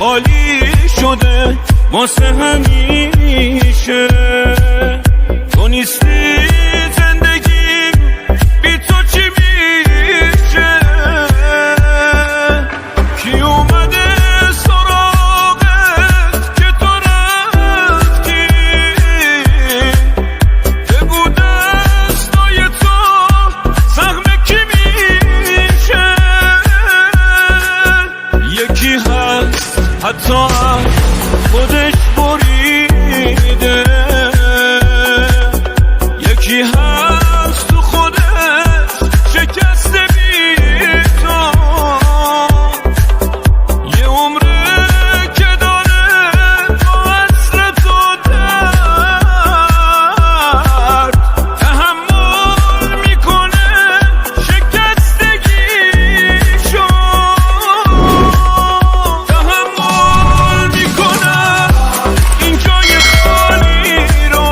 خالی شده واسه همیشه. تو نیستی زندگی بی تو چی میشه؟ کی اومده سراغت که تو رفتی؟ بگو دستای تو زخم کی میشه؟ یکی هست حتی خودش بریده، یکی هست تو خودش شکسته بی تو. یه عمره که داره با عصر تو درد تحمل میکنه شکستگیشو، تحمل میکنه این جای خالی رو،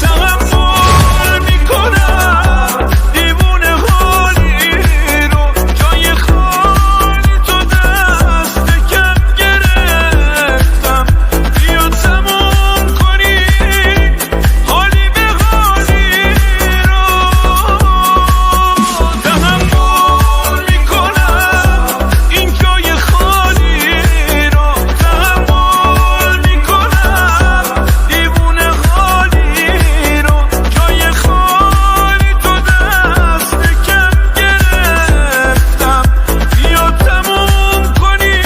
تحمل میکنه دیوونه حالی رو. جای خالی تو دست کم گرفتم، بیا تموم کنی حالی به حالی رو. تحمل میکنم این جای خالی رو، تحمل میکنم دیوونه حالی رو. جای خالی تو دست کم گرفتم، بیا تموم کنی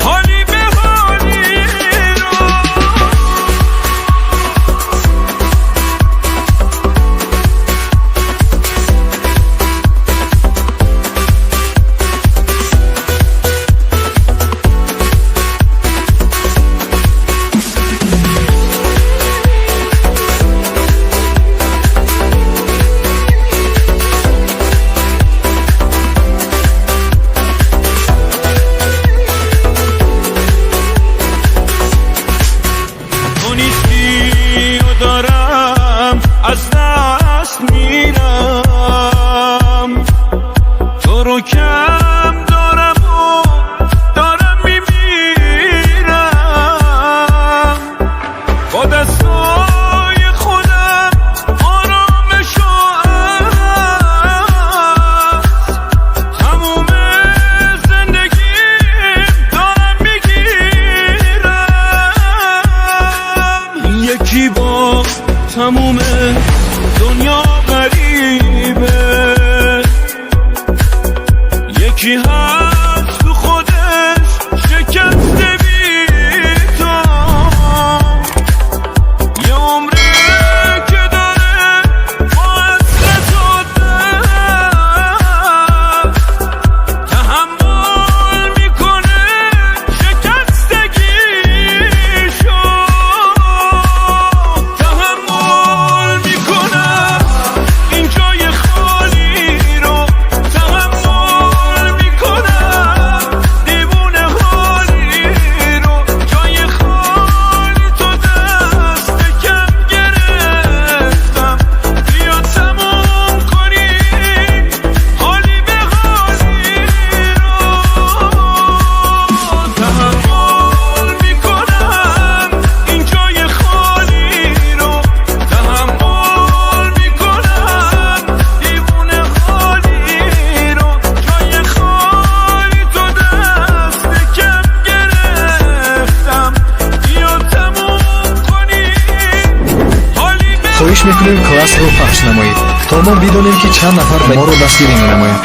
حالی به حالی رو. تو نیستی و دارم از دست میرم، تو رو کم دارم و دارم میمیرم. با دستای خودم آرامشو از تموم زندگیم دارم میگیرم. یکی با تموم دنیا غریبه، یکی هست تو خودش شکسته بی تو. یه عمره که داره با عصر تو درد تحمل میکنه شکستگیشو، تحمل میکنم این جای خالی رو، تحمل میکنم دیوونه حالی رو. جای خالی تو دست کم گرفتم، بیا تموم کنی حالی به حالی رو. تحمل میکنم این جای خالی رو، تحمل میکنم دیوونه حالی رو. جای خالی تو دست کم گرفتم، بیا تموم کنی حالی به خواهش میکنیم کلاس رو پخش نمایید تا ما بدونیم که چند نفر ما رو دستگیری می‌نمایند.